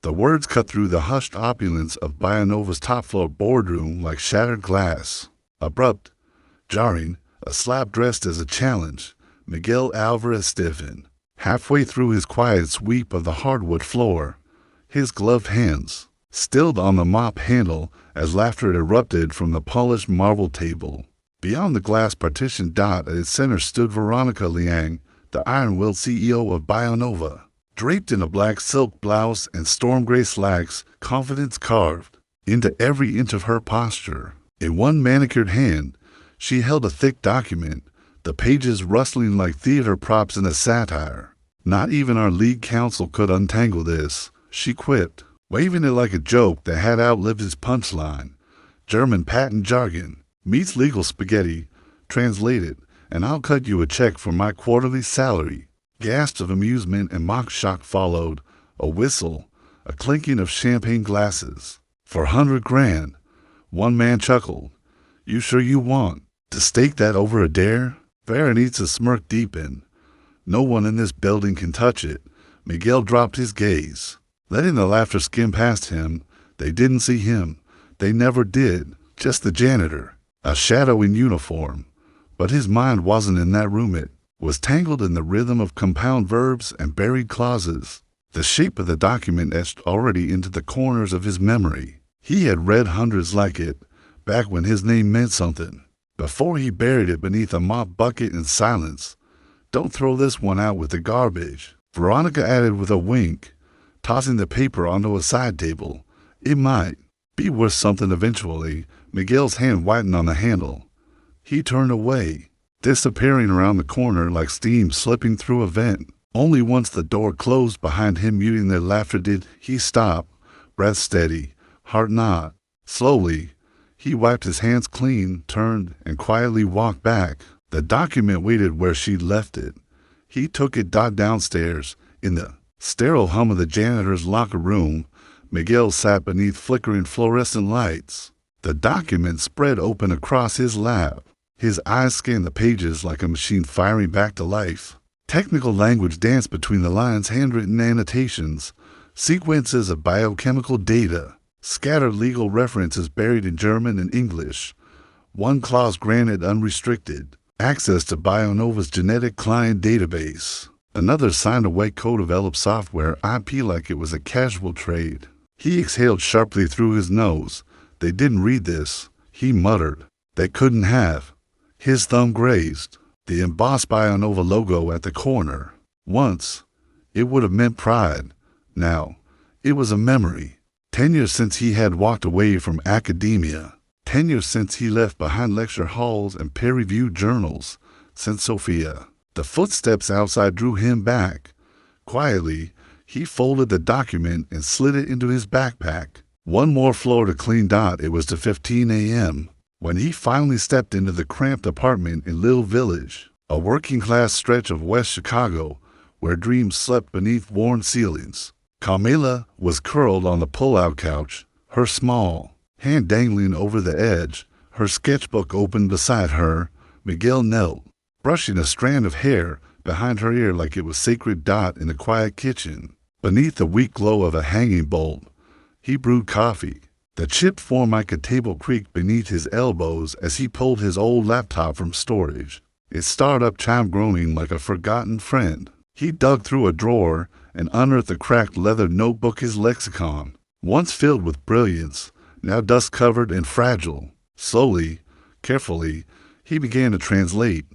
The words cut through the hushed opulence of Bionova's top-floor boardroom like shattered glass. Abrupt, jarring, a slap dressed as a challenge, Miguel Alvarez stiffened. Halfway through his quiet sweep of the hardwood floor, his gloved hands stilled on the mop handle as laughter erupted from the polished marble table. Beyond the glass partition dot at its center stood Veronica Liang, the iron-willed CEO of Bionova. Draped in a black silk blouse and storm gray slacks, confidence carved into every inch of her posture. In one manicured hand, she held a thick document, the pages rustling like theater props in a satire. "Not even our league counsel could untangle this," she quipped, waving it like a joke that had outlived its punchline. "German patent jargon meets legal spaghetti. Translated, and I'll cut you a check for my quarterly salary." Gasps of amusement and mock shock followed, a whistle, a clinking of champagne glasses. "For 100 grand, one man chuckled. "You sure you want to stake that over a dare?" Veronita's smirk deepened. "No one in this building can touch it." Miguel dropped his gaze, letting the laughter skim past him. They didn't see him. They never did. Just the janitor, a shadow in uniform. But his mind wasn't in that room. It was tangled in the rhythm of compound verbs and buried clauses. The shape of the document etched already into the corners of his memory. He had read hundreds like it, back when his name meant something, before he buried it beneath a mop bucket in silence. "Don't throw this one out with the garbage," Veronica added with a wink, tossing the paper onto a side table. "It might be worth something eventually." Miguel's hand whitened on the handle. He turned away, disappearing around the corner like steam slipping through a vent. Only once the door closed behind him, muting their laughter, did he stop, breath steady, heart not. Slowly, he wiped his hands clean, turned, and quietly walked back. The document waited where she'd left it. He took it downstairs. In the sterile hum of the janitor's locker room, Miguel sat beneath flickering fluorescent lights. The document spread open across his lap. His eyes scanned the pages like a machine firing back to life. Technical language danced between the lines, handwritten annotations, sequences of biochemical data, scattered legal references buried in German and English. One clause granted unrestricted access to Bionova's genetic client database. Another signed away co-developed software IP like it was a casual trade. He exhaled sharply through his nose. "They didn't read this," he muttered. "They couldn't have." His thumb grazed the embossed Bionova logo at the corner. Once, it would have meant pride. Now, it was a memory. 10 years since he had walked away from academia. 10 years since he left behind lecture halls and peer-reviewed journals. Since Sophia. The footsteps outside drew him back. Quietly, he folded the document and slid it into his backpack. One more floor to clean. It was to 15 a.m. when he finally stepped into the cramped apartment in Little Village, a working-class stretch of West Chicago where dreams slept beneath worn ceilings. Carmela was curled on the pull-out couch, her small hand dangling over the edge, her sketchbook open beside her. Miguel knelt, brushing a strand of hair behind her ear like it was sacred. In the quiet kitchen, beneath the weak glow of a hanging bulb, he brewed coffee. The chipped Formica table creaked beneath his elbows as he pulled his old laptop from storage. Its startup chime groaning like a forgotten friend. He dug through a drawer and unearthed a cracked leather notebook, his lexicon, once filled with brilliance, now dust-covered and fragile. Slowly, carefully, he began to translate.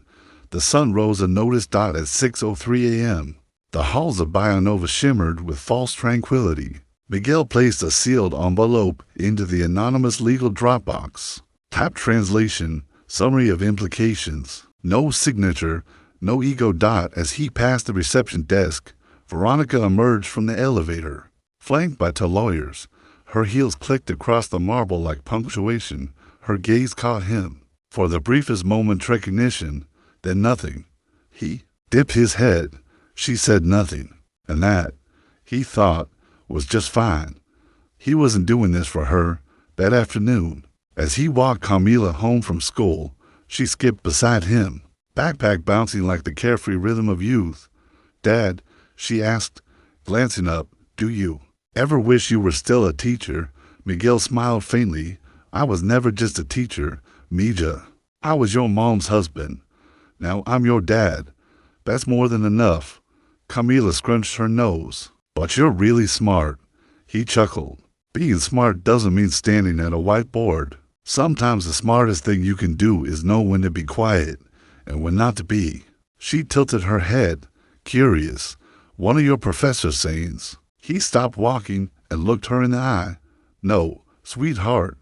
The sun rose a notice. At 6:03 a.m., the halls of Bionova shimmered with false tranquility. Miguel placed a sealed envelope into the anonymous legal Dropbox. Typed translation, summary of implications. No signature, no ego. As he passed the reception desk, Veronica emerged from the elevator, flanked by two lawyers. Her heels clicked across the marble like punctuation. Her gaze caught him. For the briefest moment, recognition, then nothing. He dipped his head. She said nothing. And that, he thought, was just fine. He wasn't doing this for her. That afternoon, as he walked Carmela home from school, she skipped beside him, backpack bouncing like the carefree rhythm of youth. "Dad," she asked, glancing up, "do you Ever wish you were still a teacher? Miguel smiled faintly. I was never just a teacher, Mija. I was your mom's husband. Now I'm your dad. That's more than enough. Camila scrunched her nose. But you're really smart. He chuckled. Being smart doesn't mean standing at a whiteboard. Sometimes the smartest thing you can do is know when to be quiet and when not to be. She tilted her head, curious. One of your professor's sayings. He stopped walking and looked her in the eye. No, sweetheart.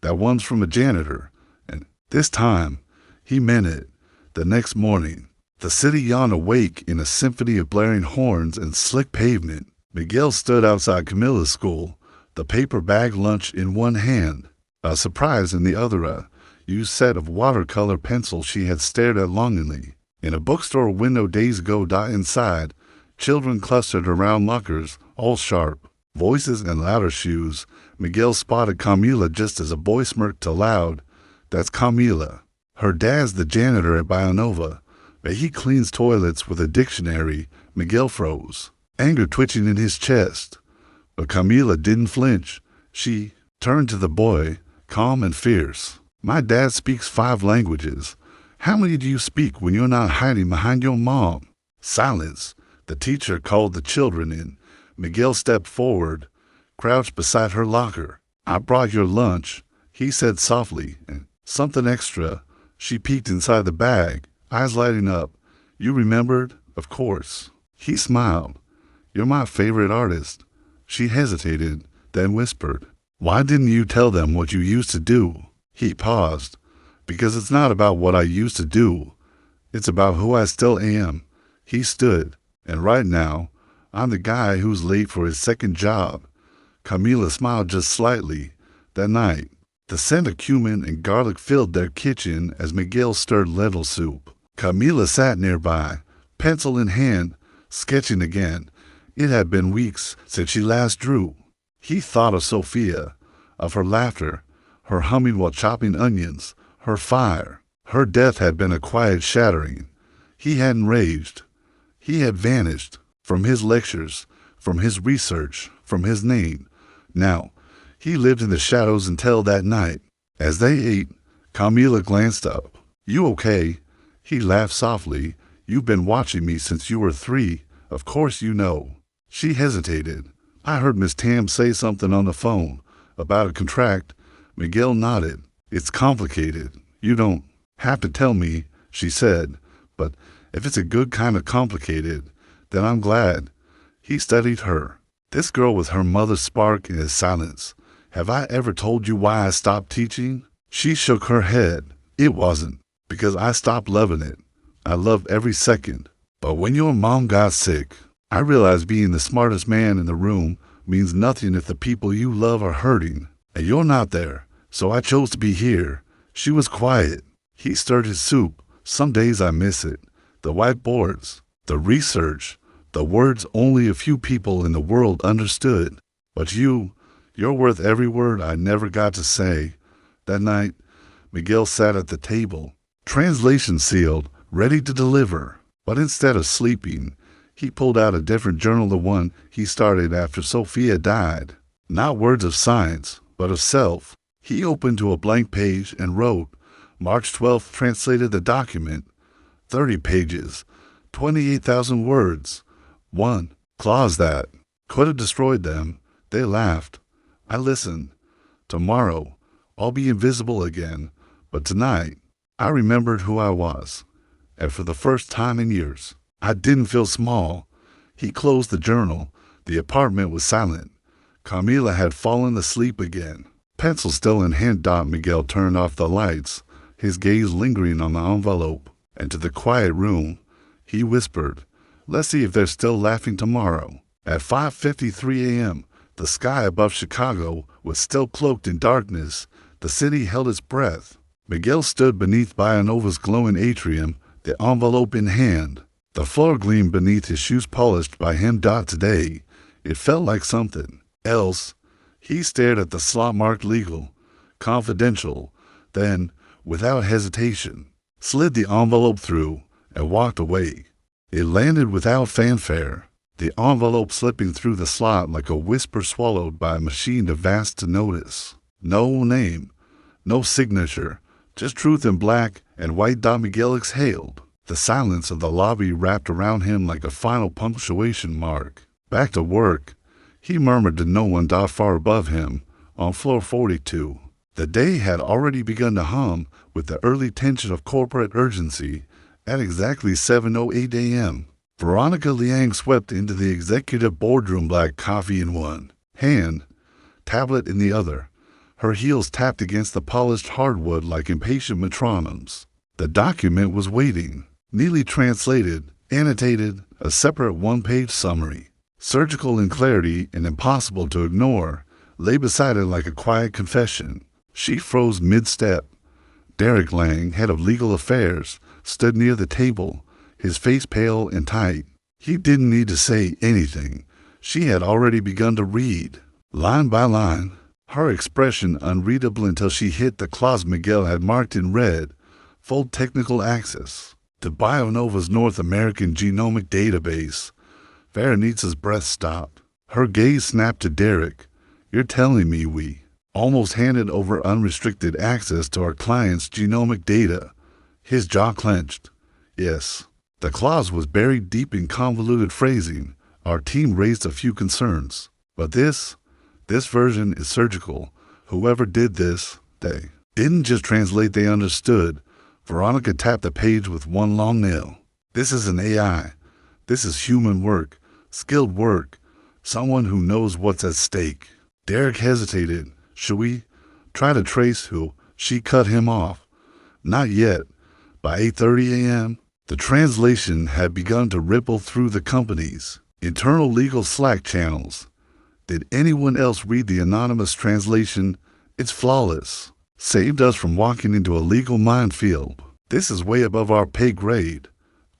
That one's from a janitor. And this time, he meant it. The next morning, the city yawned awake in a symphony of blaring horns and slick pavement. Miguel stood outside Camilla's school, the paper bag lunch in one hand, a surprise in the other, a used set of watercolor pencils she had stared at longingly. In a bookstore window days ago, inside, children clustered around lockers, all sharp. Voices and louder shoes. Miguel spotted Camila just as a boy smirked aloud. That's Camila. Her dad's the janitor at Bionova, but he cleans toilets with a dictionary. Miguel froze, anger twitching in his chest. But Camila didn't flinch. She turned to the boy, calm and fierce. My dad speaks 5 languages. How many do you speak when you're not hiding behind your mom? Silence. The teacher called the children in. Miguel stepped forward, crouched beside her locker. I brought your lunch, he said softly, and something extra. She peeked inside the bag, eyes lighting up. You remembered? Of course. He smiled. You're my favorite artist. She hesitated, then whispered. Why didn't you tell them what you used to do? He paused. Because it's not about what I used to do. It's about who I still am. He stood, and right now, I'm the guy who's late for his second job. Camila smiled just slightly. That night, the scent of cumin and garlic filled their kitchen as Miguel stirred lentil soup. Camila sat nearby, pencil in hand, sketching again. It had been weeks since she last drew. He thought of Sophia, of her laughter, her humming while chopping onions, her fire. Her death had been a quiet shattering. He hadn't raged. He had vanished. From his lectures, from his research, from his name. Now, he lived in the shadows until that night. As they ate, Camila glanced up. You okay? He laughed softly. You've been watching me since you were 3. Of course you know. She hesitated. I heard Miss Tam say something on the phone about a contract. Miguel nodded. It's complicated. You don't have to tell me, she said. But if it's a good kind of complicated, then I'm glad. He studied her. This girl was her mother's spark in his silence. Have I ever told you why I stopped teaching? She shook her head. It wasn't, because I stopped loving it. I loved every second. But when your mom got sick, I realized being the smartest man in the room means nothing if the people you love are hurting. And you're not there, so I chose to be here. She was quiet. He stirred his soup. Some days I miss it. The whiteboards, the research, the words only a few people in the world understood. But you're worth every word I never got to say. That night, Miguel sat at the table, translation sealed, ready to deliver. But instead of sleeping, he pulled out a different journal, the one he started after Sophia died. Not words of science, but of self. He opened to a blank page and wrote, March 12th, translated the document. 30 pages, 28,000 words. 1 clause that could have destroyed them. They laughed. I listened. Tomorrow, I'll be invisible again. But tonight, I remembered who I was. And for the first time in years, I didn't feel small. He closed the journal. The apartment was silent. Camila had fallen asleep again. Pencil still in hand, Miguel turned off the lights, his gaze lingering on the envelope. And to the quiet room, he whispered, let's see if they're still laughing tomorrow. At 5:53 a.m., the sky above Chicago was still cloaked in darkness. The city held its breath. Miguel stood beneath Bionova's glowing atrium, the envelope in hand. The floor gleamed beneath his shoes polished by him. Today, it felt like something else. He stared at the slot marked legal, confidential, then, without hesitation, slid the envelope through and walked away. It landed without fanfare. the envelope slipping through the slot like a whisper swallowed by a machine too vast to notice. No name, no signature, just truth in black and white. Miguel exhaled. The silence of the lobby wrapped around him like a final punctuation mark. Back to work, he murmured to no one far above him, on floor 42. The day had already begun to hum with the early tension of corporate urgency. At exactly 7:08 a.m., Veronica Liang swept into the executive boardroom, black coffee in one hand, tablet in the other. Her heels tapped against the polished hardwood like impatient metronomes. The document was waiting, neatly translated, annotated, a separate one-page summary. Surgical in clarity and impossible to ignore, lay beside it like a quiet confession. She froze mid-step. Derek Lang, head of legal affairs, stood near the table, his face pale and tight. He didn't need to say anything. She had already begun to read, line by line, her expression unreadable until she hit the clause Miguel had marked in red: full technical access to BioNova's North American genomic database. Veronica's breath stopped. Her gaze snapped to Derek. "You're telling me we almost handed over unrestricted access to our client's genomic data?" His jaw clenched. Yes. The clause was buried deep in convoluted phrasing. Our team raised a few concerns. But this version is surgical. Whoever did this, they didn't just translate, they understood. Veronica tapped the page with one long nail. This isn't AI. This is human work, skilled work, someone who knows what's at stake. Derek hesitated. Should we try to trace who? She cut him off. Not yet. By 8:30 a.m., the translation had begun to ripple through the company's internal legal Slack channels. Did anyone else read the anonymous translation? It's flawless. Saved us from walking into a legal minefield. This is way above our pay grade.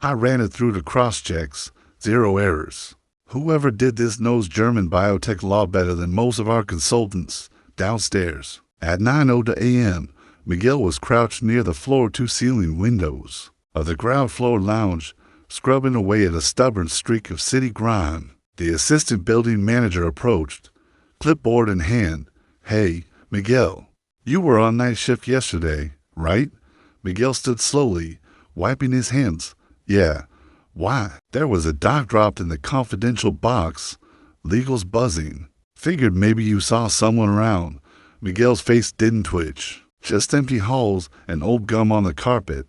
I ran it through the cross-checks. 0 errors. Whoever did this knows German biotech law better than most of our consultants. Downstairs, at 9:00 a.m., Miguel was crouched near the floor-to-ceiling windows of the ground-floor lounge, scrubbing away at a stubborn streak of city grime. The assistant building manager approached, clipboard in hand. "Hey, Miguel, you were on night shift yesterday, right?" Miguel stood slowly, wiping his hands. "Yeah. Why?" There was a dot dropped in the confidential box. Legal's buzzing. "Figured maybe you saw someone around." Miguel's face didn't twitch. Just empty halls and old gum on the carpet.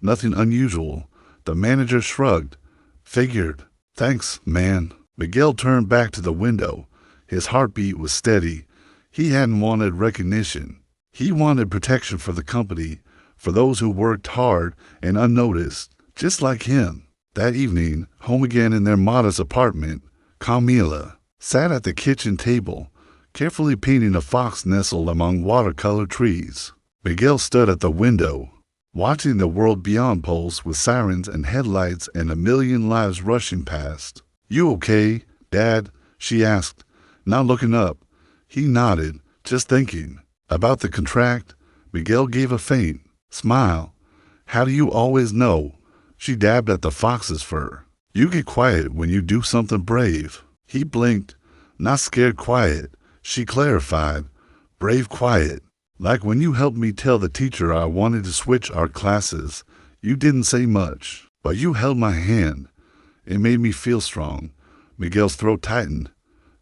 Nothing unusual. The manager shrugged. "Figured. Thanks, man." Miguel turned back to the window. His heartbeat was steady. He hadn't wanted recognition. He wanted protection for the company, for those who worked hard and unnoticed, just like him. That evening, home again in their modest apartment, Camila sat at the kitchen table, carefully painting a fox nestled among watercolor trees. Miguel stood at the window, watching the world beyond pulse with sirens and headlights and a million lives rushing past. "You okay, Dad?" she asked, not looking up. He nodded, just thinking. About the contract? Miguel gave a faint smile. "How do you always know?" She dabbed at the fox's fur. "You get quiet when you do something brave." He blinked. "Not scared quiet," she clarified. "Brave quiet. Like when you helped me tell the teacher I wanted to switch our classes. You didn't say much, but you held my hand. It made me feel strong." Miguel's throat tightened.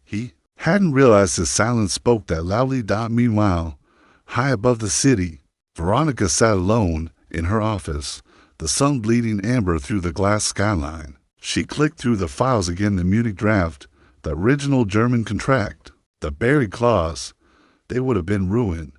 He hadn't realized his silence spoke that loudly. Meanwhile, high above the city, Veronica sat alone in her office, the sun bleeding amber through the glass skyline. She clicked through the files again, the Munich draft, the original German contract, the buried clause. They would have been ruined.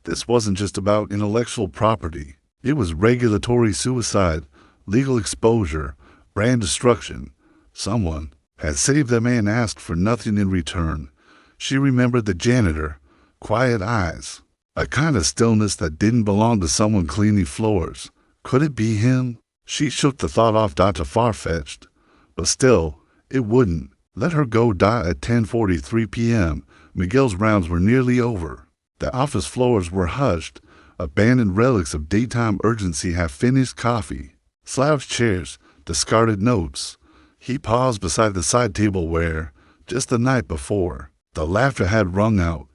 This wasn't just about intellectual property. It was regulatory suicide, legal exposure, brand destruction. Someone had saved them and asked for nothing in return. She remembered the janitor, quiet eyes, a kind of stillness that didn't belong to someone cleaning floors. Could it be him? She shook the thought off. To far-fetched. But still, it wouldn't. Let her go. At 10:43 p.m., Miguel's rounds were nearly over. The office floors were hushed. Abandoned relics of daytime urgency, half-finished coffee, slouched chairs, discarded notes. He paused beside the side table where, just the night before, the laughter had rung out.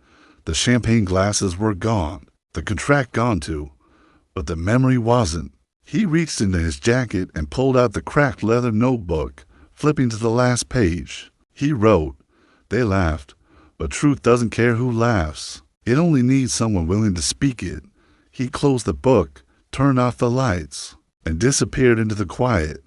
The champagne glasses were gone, the contract gone too, but the memory wasn't. He reached into his jacket and pulled out the cracked leather notebook, flipping to the last page. He wrote, "They laughed, but truth doesn't care who laughs. It only needs someone willing to speak it." He closed the book, turned off the lights, and disappeared into the quiet.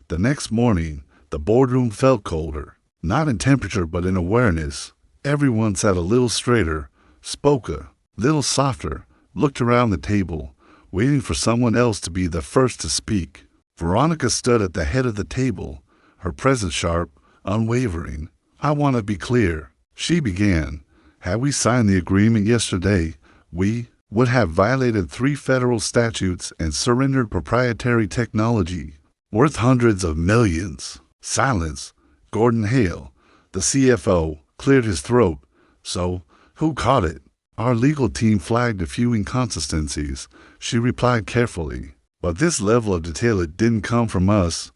The next morning, the boardroom felt colder, not in temperature but in awareness. Everyone sat a little straighter, spoke a little softer, looked around the table, waiting for someone else to be the first to speak. Veronica stood at the head of the table, her presence sharp, unwavering. "I want to be clear," she began. "Had we signed the agreement yesterday, we would have violated 3 federal statutes and surrendered proprietary technology worth hundreds of millions." Silence. Gordon Hale, the CFO, cleared his throat. "So, who caught it?" "Our legal team flagged a few inconsistencies," she replied carefully. "But this level of detail, it didn't come from us."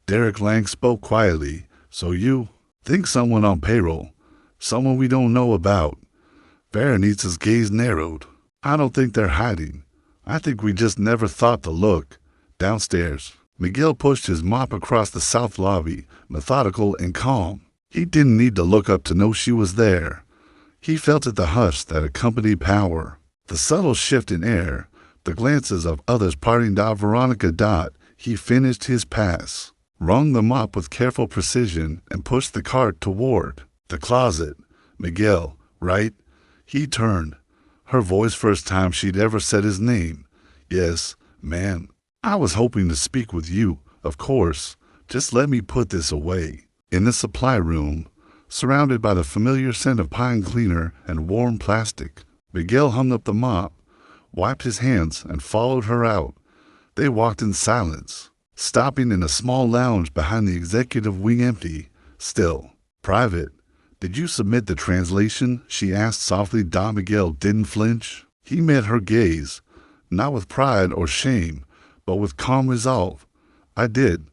Derek Lang spoke quietly. "So you think someone on payroll, someone we don't know about?" Berenice's gaze narrowed. "I don't think they're hiding. I think we just never thought to look." Downstairs, Miguel pushed his mop across the south lobby, methodical and calm. He didn't need to look up to know she was there. He felt it, the hush that accompanied power, the subtle shift in air, the glances of others parting. Veronica. He finished his pass, wrung the mop with careful precision, and pushed the cart toward the closet. "Miguel, right?" He turned. Her voice, first time she'd ever said his name. "Yes, ma'am. I was hoping to speak with you, of course. Just let me put this away." In the supply room, surrounded by the familiar scent of pine cleaner and warm plastic, Miguel hung up the mop, wiped his hands, and followed her out. They walked in silence, stopping in a small lounge behind the executive wing, empty, still, private. "Did you submit the translation?" she asked softly. Miguel didn't flinch. He met her gaze, not with pride or shame, but with calm resolve. "I did."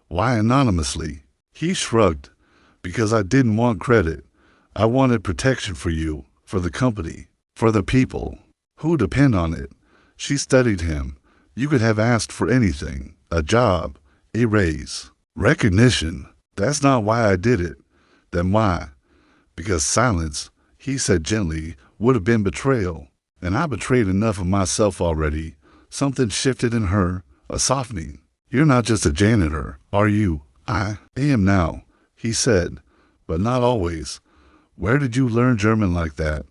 "Why anonymously?" He shrugged. "Because I didn't want credit. I wanted protection for you, for the company, for the people who depend on it." She studied him. "You could have asked for anything, a job, a raise, recognition. That's not why I did it." "Then why?" "Because silence," he said gently, "would have been betrayal. And I betrayed enough of myself already." Something shifted in her, a softening. "You're not just a janitor, are you?" I am now," he said, "but not always." "Where did you learn German like that?"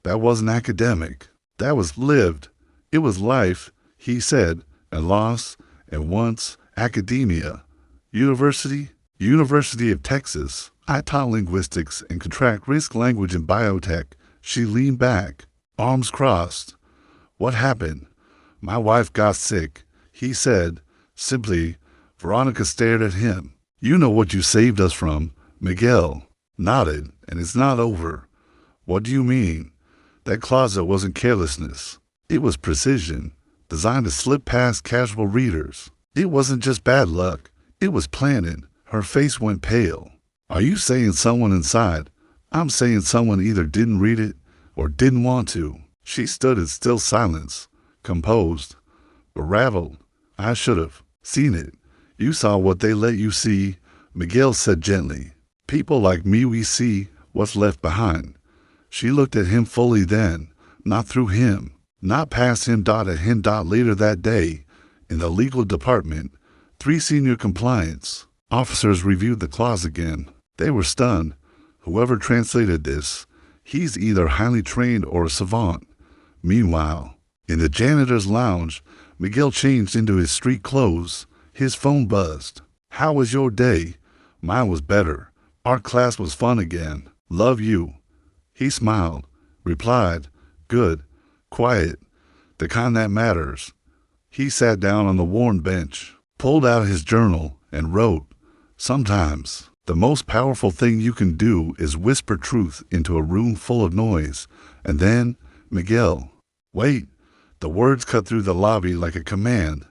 "That wasn't academic. That was lived. It was life," he said, "and loss, and once, academia." "University?" "University of Texas. I taught linguistics and contract risk language and biotech." She leaned back, arms crossed. "What happened?" "My wife got sick," he said, simply. Veronica stared at him. "You know what you saved us from." Miguel nodded. "And it's not over." "What do you mean?" "That closet wasn't carelessness. It was precision, designed to slip past casual readers. It wasn't just bad luck. It was planning." Her face went pale. "Are you saying someone inside?" "I'm saying someone either didn't read it or didn't want to." She stood in still silence, composed, but rattled. "I should have seen it." "You saw what they let you see," Miguel said gently. "People like me, we see what's left behind." She looked at him fully then, not through him, not past him. At him. Later that day, in the legal department, 3 senior compliance officers reviewed the clause again. They were stunned. Whoever translated this, he's either highly trained or a savant. Meanwhile, in the janitor's lounge, Miguel changed into his street clothes. His phone buzzed. "How was your day?" "Mine was better. Art class was fun again. Love you." He smiled, replied, "Good, quiet, the kind that matters." He sat down on the worn bench, pulled out his journal, and wrote, "Sometimes the most powerful thing you can do is whisper truth into a room full of noise." And then, "Miguel, wait." The words cut through the lobby like a command.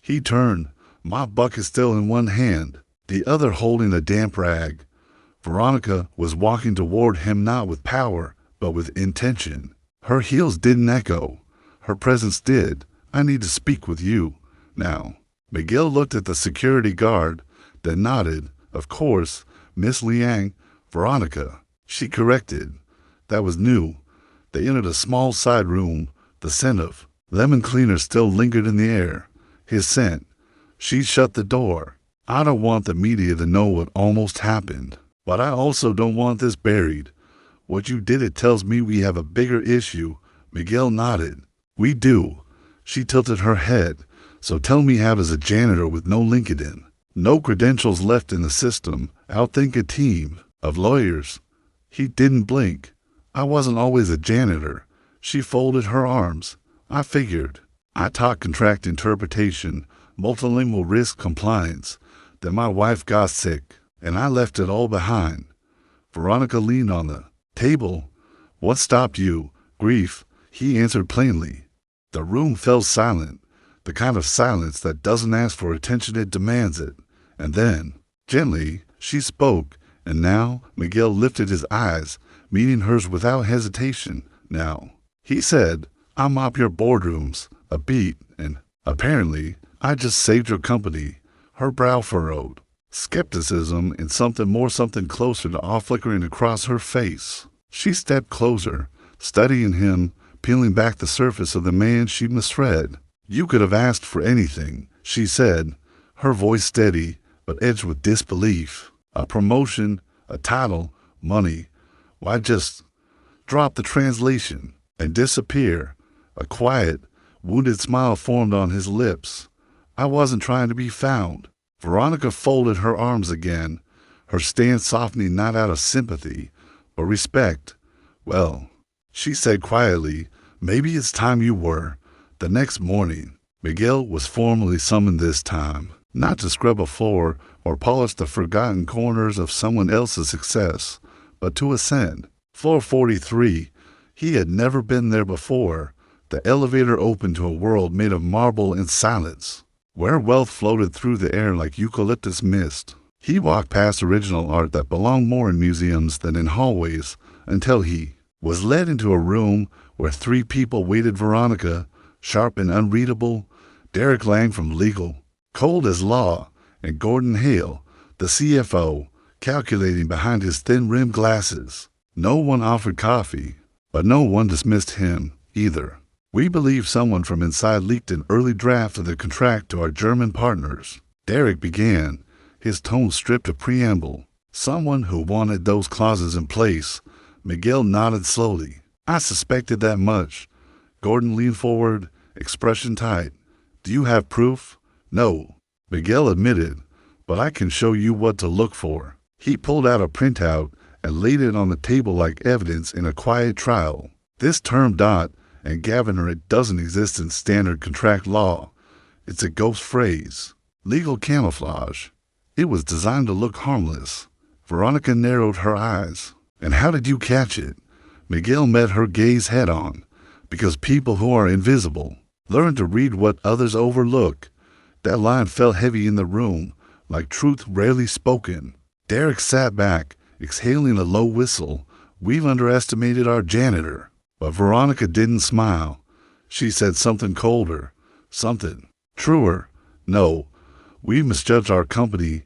He turned, mop bucket still in one hand. the other holding a damp rag. Veronica was walking toward him not with power, but with intention. Her heels didn't echo. Her presence did. I need to speak with you. Now. Miguel looked at the security guard, then nodded. Of course, Miss Liang, Veronica. She corrected. That was new. They entered a small side room. The scent of lemon cleaner still lingered in the air. His scent. She shut the door. I don't want the media to know what almost happened, but I also don't want this buried. What you did, it tells me we have a bigger issue. Miguel nodded. We do. She tilted her head. So tell me, how does a janitor with no LinkedIn, no credentials left in the system, outthink a team of lawyers? He didn't blink. I wasn't always a janitor. She folded her arms. I figured. I taught contract interpretation, multilingual risk compliance. Then my wife got sick, and I left it all behind. Veronica leaned on the table. What stopped you? Grief, he answered plainly. The room fell silent. The kind of silence that doesn't ask for attention, it demands it. And then, gently, she spoke, and now Miguel lifted his eyes, meeting hers without hesitation. Now, he said, I mop your boardrooms, a beat, and apparently, I just saved your company. Her brow furrowed. Skepticism and something closer to awe flickering across her face. She stepped closer, studying him, peeling back the surface of the man she misread. You could have asked for anything, she said, her voice steady but edged with disbelief. A promotion, a title, money. Why just drop the translation and disappear? A quiet, wounded smile formed on his lips. I wasn't trying to be found. Veronica folded her arms again, her stance softening not out of sympathy, but respect. Well, she said quietly, maybe it's time you were. The next morning, Miguel was formally summoned, this time, not to scrub a floor or polish the forgotten corners of someone else's success, but to ascend. Floor 43. He had never been there before. The elevator opened to a world made of marble and silence, where wealth floated through the air like eucalyptus mist. He walked past original art that belonged more in museums than in hallways until he was led into a room where three people waited. Veronica, sharp and unreadable, Derek Lang from legal, cold as law, and Gordon Hale, the CFO, calculating behind his thin-rimmed glasses. No one offered coffee, but no one dismissed him either. We believe someone from inside leaked an early draft of the contract to our German partners. Derek began, his tone stripped of preamble. Someone who wanted those clauses in place. Miguel nodded slowly. I suspected that much. Gordon leaned forward, expression tight. Do you have proof? No, Miguel admitted, but I can show you what to look for. He pulled out a printout and laid it on the table like evidence in a quiet trial. This term dot and Gaviner, it doesn't exist in standard contract law. It's a ghost phrase, legal camouflage. It was designed to look harmless. Veronica narrowed her eyes. And how did you catch it? Miguel met her gaze head on. Because people who are invisible learn to read what others overlook. That line fell heavy in the room, like truth rarely spoken. Derek sat back, exhaling a low whistle. We've underestimated our janitor. But Veronica didn't smile. She said something colder, something truer. No, we misjudged our company.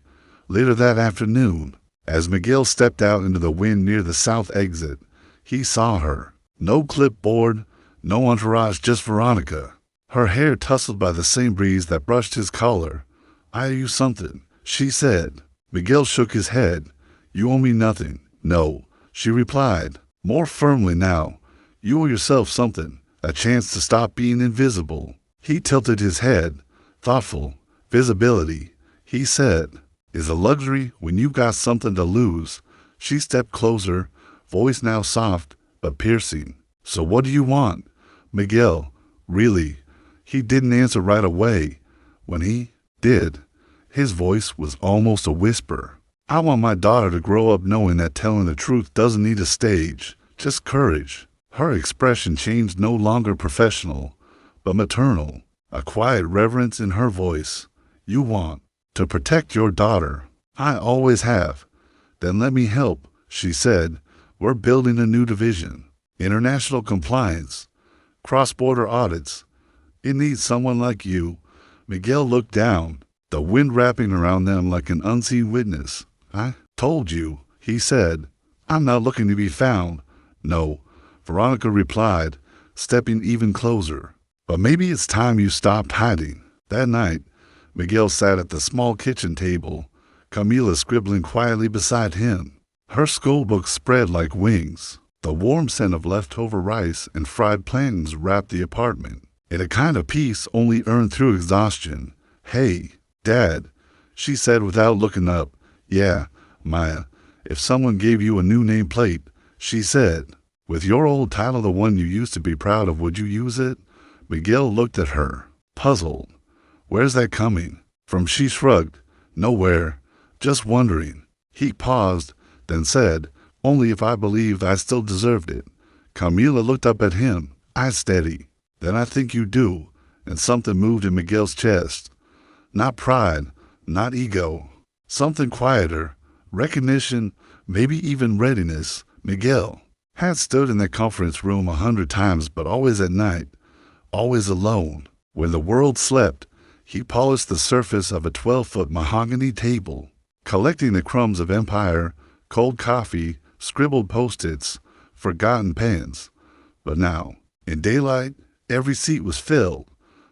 Later that afternoon, as Miguel stepped out into the wind near the south exit, he saw her. No clipboard, no entourage, just Veronica. Her hair tousled by the same breeze that brushed his collar. I owe you something, she said. Miguel shook his head. You owe me nothing. No, she replied, more firmly now. You owe yourself something, a chance to stop being invisible. He tilted his head, thoughtful. Visibility, he said, is a luxury when you've got something to lose. She stepped closer, voice now soft but piercing. So what do you want? Miguel, really? He didn't answer right away. When he did, his voice was almost a whisper. I want my daughter to grow up knowing that telling the truth doesn't need a stage, just courage. Her expression changed, no longer professional, but maternal, a quiet reverence in her voice. You want to protect your daughter. I always have. Then let me help, she said. We're building a new division. International compliance. Cross-border audits. It needs someone like you. Miguel looked down, the wind wrapping around them like an unseen witness. I told you, he said. I'm not looking to be found. No, Veronica replied, stepping even closer. But maybe it's time you stopped hiding. That night, Miguel sat at the small kitchen table, Camila scribbling quietly beside him. Her schoolbook spread like wings. The warm scent of leftover rice and fried plantains wrapped the apartment, in a kind of peace only earned through exhaustion. Hey, Dad, she said without looking up. Yeah, Maya, if someone gave you a new nameplate, she said, with your old title, the one you used to be proud of, would you use it? Miguel looked at her, puzzled. Where's that coming from? She shrugged. Nowhere. Just wondering. He paused, then said, only if I believed I still deserved it. Camila looked up at him, eyes steady. Then I think you do. And something moved in Miguel's chest. Not pride, not ego. Something quieter. Recognition, maybe even readiness. Miguel had stood in that conference room 100 times, but always at night, always alone. When the world slept, he polished the surface of a 12-foot mahogany table, collecting the crumbs of empire, cold coffee, scribbled post-its, forgotten pens. But now, in daylight, every seat was filled.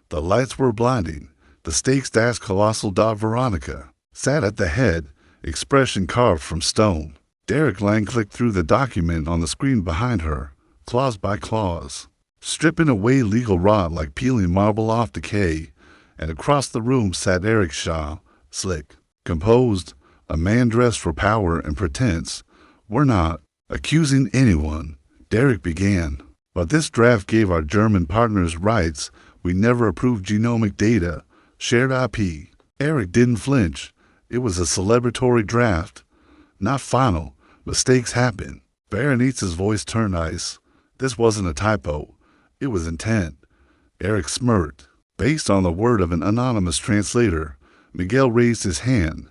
The lights were blinding. The stakes-dashed colossal Veronica sat at the head, expression carved from stone. Derek Lang clicked through the document on the screen behind her, clause by clause, stripping away legal rot like peeling marble off decay. And across the room sat Eric Shaw, slick, composed, a man dressed for power and pretense. We're not accusing anyone, Derek began. But this draft gave our German partners rights. We never approved genomic data, shared IP. Eric didn't flinch. It was a celebratory draft. Not final. Mistakes happen. Berenice's voice turned ice. This wasn't a typo. It was intent. Eric smirked. Based on the word of an anonymous translator, Miguel raised his hand.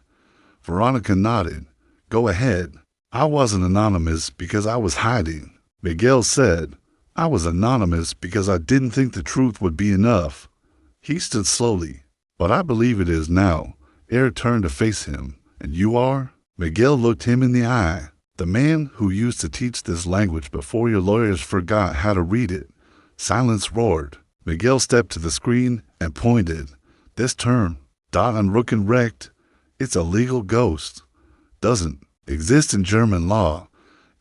Veronica nodded. Go ahead. I wasn't anonymous because I was hiding. Miguel said, I was anonymous because I didn't think the truth would be enough. He stood slowly. But I believe it is now. Eric turned to face him. And you are? Miguel looked him in the eye. The man who used to teach this language before your lawyers forgot how to read it. Silence roared. Miguel stepped to the screen and pointed. This term, Datenrückenrecht, it's a legal ghost. Doesn't exist in German law.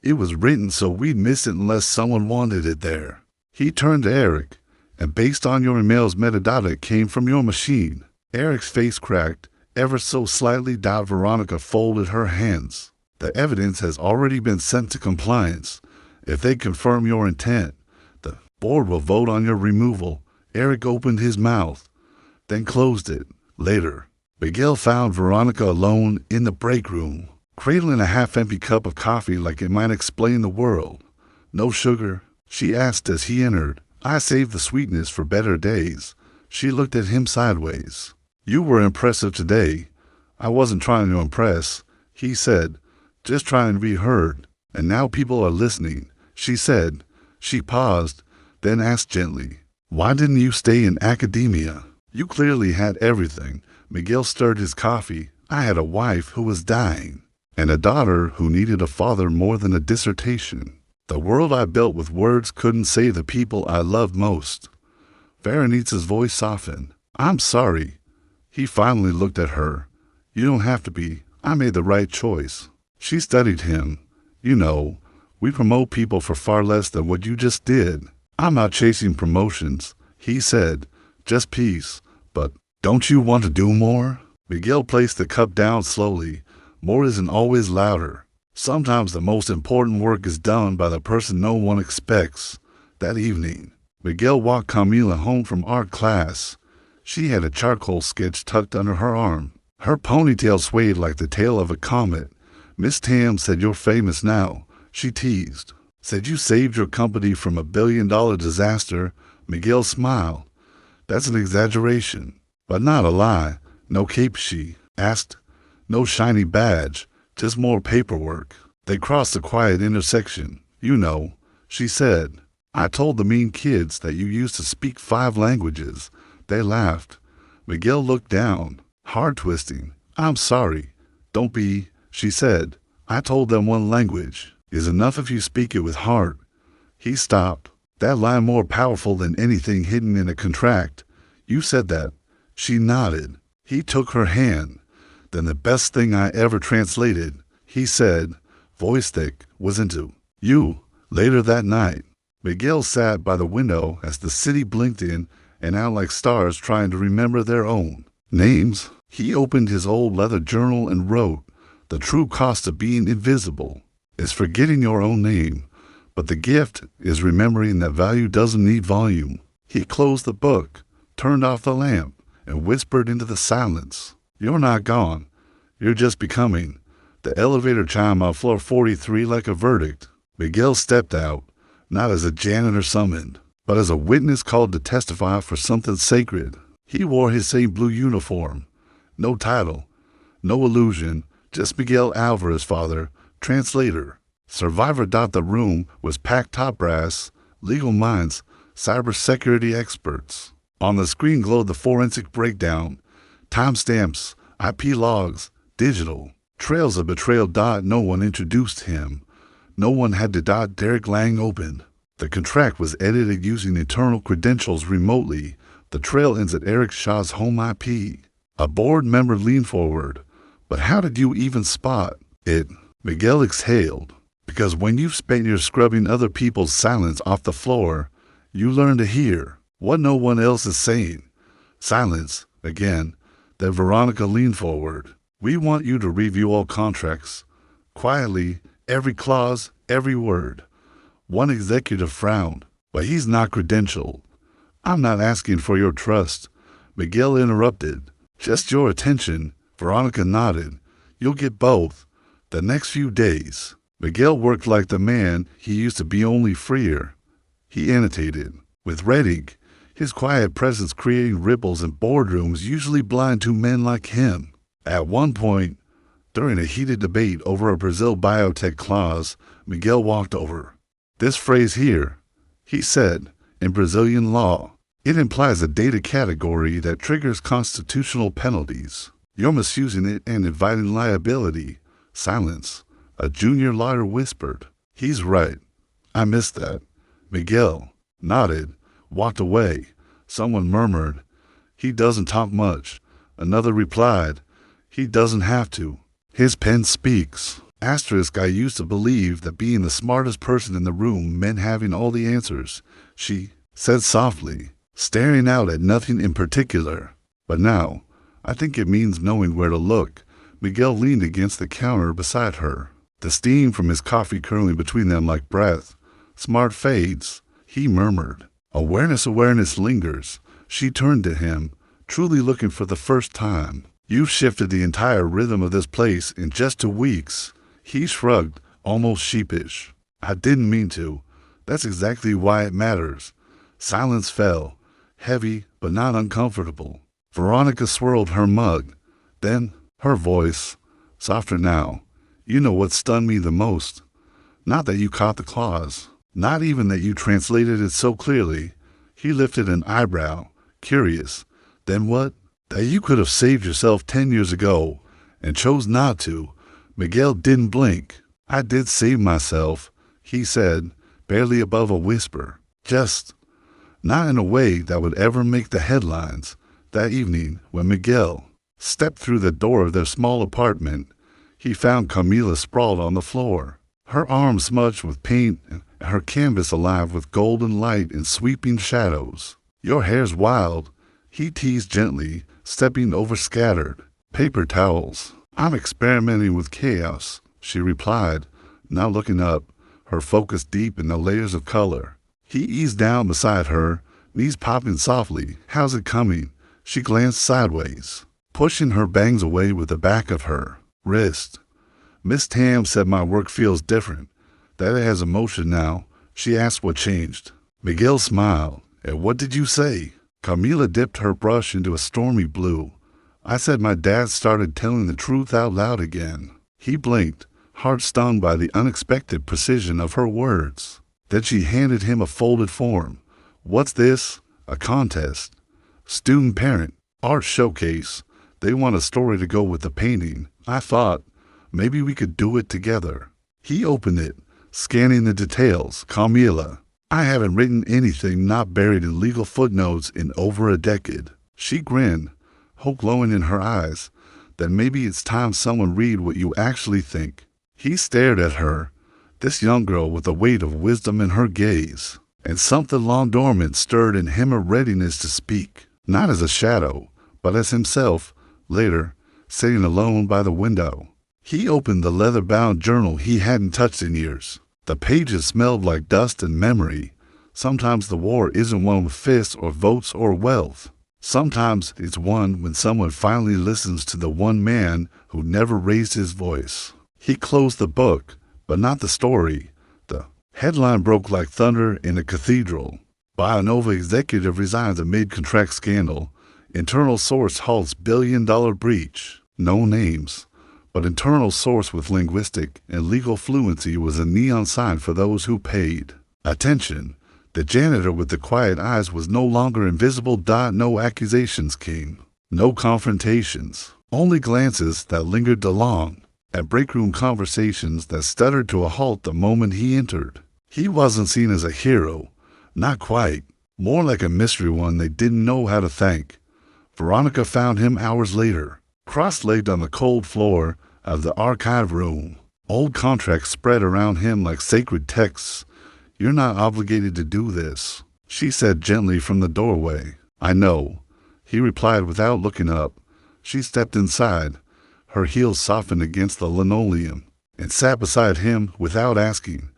It was written so we'd miss it unless someone wanted it there. He turned to Eric, and based on your email's metadata, it came from your machine. Eric's face cracked, ever so slightly. Veronica folded her hands. The evidence has already been sent to compliance. If they confirm your intent, the board will vote on your removal. Eric opened his mouth, then closed it. Later, Miguel found Veronica alone in the break room, cradling a half-empty cup of coffee like it might explain the world. No sugar, she asked as he entered. I saved the sweetness for better days. She looked at him sideways. You were impressive today. I wasn't trying to impress, he said, just trying to be heard. And now people are listening, she said. She paused, then asked gently, why didn't you stay in academia? You clearly had everything. Miguel stirred his coffee. I had a wife who was dying, and a daughter who needed a father more than a dissertation. The world I built with words couldn't say the people I loved most. Berenice's voice softened. I'm sorry. He finally looked at her. You don't have to be. I made the right choice. She studied him. You know, we promote people for far less than what you just did. I'm not chasing promotions, he said. Just peace. But don't you want to do more? Miguel placed the cup down slowly. More isn't always louder. Sometimes the most important work is done by the person no one expects. That evening, Miguel walked Camila home from art class. She had a charcoal sketch tucked under her arm. Her ponytail swayed like the tail of a comet. Miss Tam said you're famous now, she teased. Said you saved your company from $1 billion disaster. Miguel smiled. That's an exaggeration, but not a lie. No cape, she asked. No shiny badge, just more paperwork. They crossed a quiet intersection. You know, she said. I told the mean kids that you used to speak 5 languages. They laughed. Miguel looked down, heart twisting. I'm sorry. Don't be, she said. I told them 1 language is enough if you speak it with heart. He stopped. That line more powerful than anything hidden in a contract. You said that. She nodded. He took her hand. Then the best thing I ever translated, he said, voice thick, was into you. Later that night, Miguel sat by the window as the city blinked in and out like stars trying to remember their own names. He opened his old leather journal and wrote, the true cost of being invisible is forgetting your own name, but the gift is remembering that value doesn't need volume. He closed the book, turned off the lamp, and whispered into the silence. You're not gone. You're just becoming. The elevator chimed on floor 43 like a verdict. Miguel stepped out, not as a janitor summoned, but as a witness called to testify for something sacred. He wore his same blue uniform. No title, no illusion, just Miguel Alvarez, father, translator. Survivor. The room was packed top brass, legal minds, cybersecurity experts. On the screen glowed the forensic breakdown, timestamps, IP logs, digital, trails of betrayal. No one introduced him. No one had to Derek Lang open. The contract was edited using internal credentials remotely. The trail ends at Eric Shaw's home IP. A board member leaned forward. But how did you even spot it? Miguel exhaled. Because when you've spent years scrubbing other people's silence off the floor, you learn to hear what no one else is saying. Silence, again. Then Veronica leaned forward. We want you to review all contracts. Quietly, every clause, every word. One executive frowned, but he's not credentialed. I'm not asking for your trust. Miguel interrupted. Just your attention. Veronica nodded. You'll get both. The next few days. Miguel worked like the man he used to be, only freer. He annotated. With red ink, his quiet presence creating ripples in boardrooms usually blind to men like him. At one point, during a heated debate over a Brazil biotech clause, Miguel walked over. This phrase here, he said, in Brazilian law, it implies a data category that triggers constitutional penalties. You're misusing it and inviting liability. Silence. A junior lawyer whispered. He's right. I missed that. Miguel nodded, walked away. Someone murmured, he doesn't talk much. Another replied, he doesn't have to. His pen speaks. Asterisk. I used to believe that being the smartest person in the room meant having all the answers, she said softly, staring out at nothing in particular. But now, I think it means knowing where to look. Miguel leaned against the counter beside her, the steam from his coffee curling between them like breath. Smart fades, he murmured. Awareness lingers. She turned to him, truly looking for the first time. You've shifted the entire rhythm of this place in just 2 weeks. He shrugged, almost sheepish. I didn't mean to. That's exactly why it matters. Silence fell, heavy but not uncomfortable. Veronica swirled her mug. Then, her voice, softer now. You know what stunned me the most? Not that you caught the clause. Not even that you translated it so clearly. He lifted an eyebrow, curious. Then what? That you could have saved yourself 10 years ago and chose not to. Miguel didn't blink. I did save myself, he said, barely above a whisper. Just not in a way that would ever make the headlines. That evening, when Miguel stepped through the door of their small apartment, he found Camila sprawled on the floor, her arms smudged with paint and her canvas alive with golden light and sweeping shadows. Your hair's wild, he teased gently, stepping over scattered paper towels. I'm experimenting with chaos, she replied, now looking up, her focus deep in the layers of color. He eased down beside her, knees popping softly. How's it coming? She glanced sideways, pushing her bangs away with the back of her wrist. Miss Tam said my work feels different, that it has emotion now. She asked what changed. Miguel smiled. And what did you say? Camila dipped her brush into a stormy blue. I said my dad started telling the truth out loud again. He blinked, heart stung by the unexpected precision of her words. Then she handed him a folded form. What's this? A contest. Student parent. Art showcase. They want a story to go with the painting. I thought, maybe we could do it together. He opened it, scanning the details. Camila. I haven't written anything not buried in legal footnotes in over a decade. She grinned, hope glowing in her eyes. Then maybe it's time someone read what you actually think. He stared at her, this young girl with the weight of wisdom in her gaze, and something long dormant stirred in him, a readiness to speak, not as a shadow, but as himself, later, sitting alone by the window. He opened the leather-bound journal he hadn't touched in years. The pages smelled like dust and memory. Sometimes the war isn't one with fists or votes or wealth. Sometimes it's one when someone finally listens to the one man who never raised his voice. He closed the book, but not the story. The headline broke like thunder in a cathedral. Bionova executive resigns amid contract scandal. Internal source halts billion-dollar breach. No names, but internal source with linguistic and legal fluency was a neon sign for those who paid attention. The janitor with the quiet eyes was no longer invisible. No accusations came. No confrontations. Only glances that lingered along, at breakroom conversations that stuttered to a halt the moment he entered. He wasn't seen as a hero. Not quite. More like a mystery one they didn't know how to thank. Veronica found him hours later, cross-legged on the cold floor of the archive room. Old contracts spread around him like sacred texts. You're not obligated to do this, she said gently from the doorway. I know, he replied without looking up. She stepped inside, her heels softened against the linoleum, and sat beside him without asking.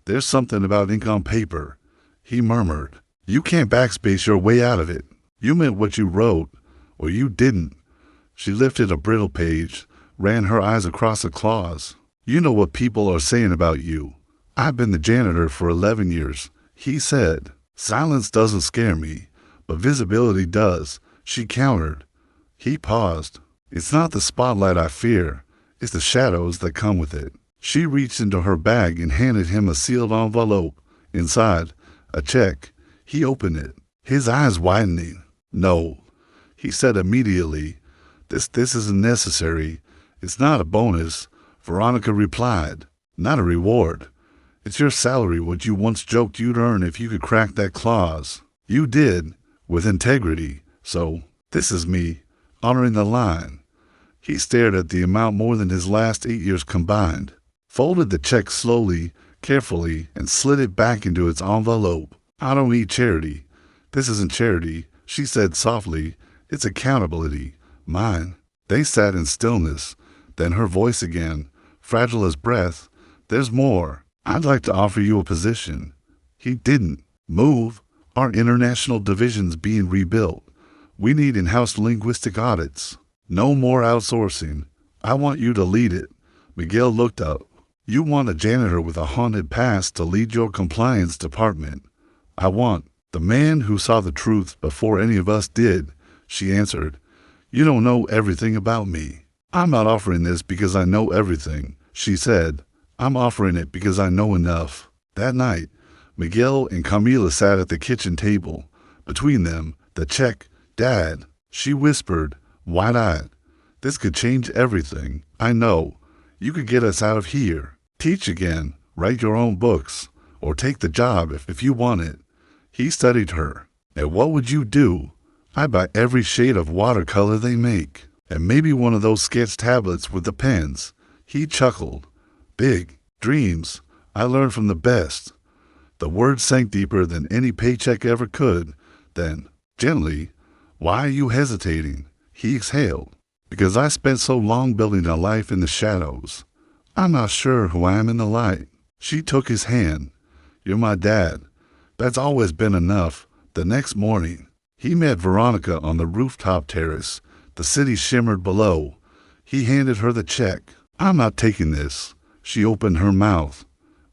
There's something about ink on paper, he murmured. You can't backspace your way out of it. You meant what you wrote, or you didn't. She lifted a brittle page, ran her eyes across the clause. You know what people are saying about you. I've been the janitor for 11 years, he said. Silence doesn't scare me, but visibility does, she countered. He paused. It's not the spotlight I fear, it's the shadows that come with it. She reached into her bag and handed him a sealed envelope. Inside, a check. He opened it, his eyes widening. No, he said immediately. This isn't necessary. It's not a bonus, Veronica replied. Not a reward. It's your salary, what you once joked you'd earn if you could crack that clause. You did, with integrity. So, this is me, honoring the line. He stared at the amount more than his last 8 years combined, folded the check slowly, carefully, and slid it back into its envelope. I don't need charity. This isn't charity, she said softly. It's accountability. Mine. They sat in stillness. Then her voice again, fragile as breath. There's more. I'd like to offer you a position. He didn't move. Our international division's being rebuilt. We need in-house linguistic audits. No more outsourcing. I want you to lead it. Miguel looked up. You want a janitor with a haunted past to lead your compliance department. I want the man who saw the truth before any of us did, she answered. You don't know everything about me. I'm not offering this because I know everything, she said. I'm offering it because I know enough. That night, Miguel and Camila sat at the kitchen table. Between them, the check. Dad, she whispered, wide-eyed. This could change everything. I know. You could get us out of here. Teach again. Write your own books. Or take the job if you want it. He studied her. And what would you do? I'd buy every shade of watercolor they make. And maybe one of those sketch tablets with the pens. He chuckled. Big dreams. I learned from the best. The words sank deeper than any paycheck ever could. Then, gently, why are you hesitating? He exhaled. Because I spent so long building a life in the shadows. I'm not sure who I am in the light. She took his hand. You're my dad. That's always been enough. The next morning, he met Veronica on the rooftop terrace. The city shimmered below. He handed her the check. I'm not taking this. She opened her mouth.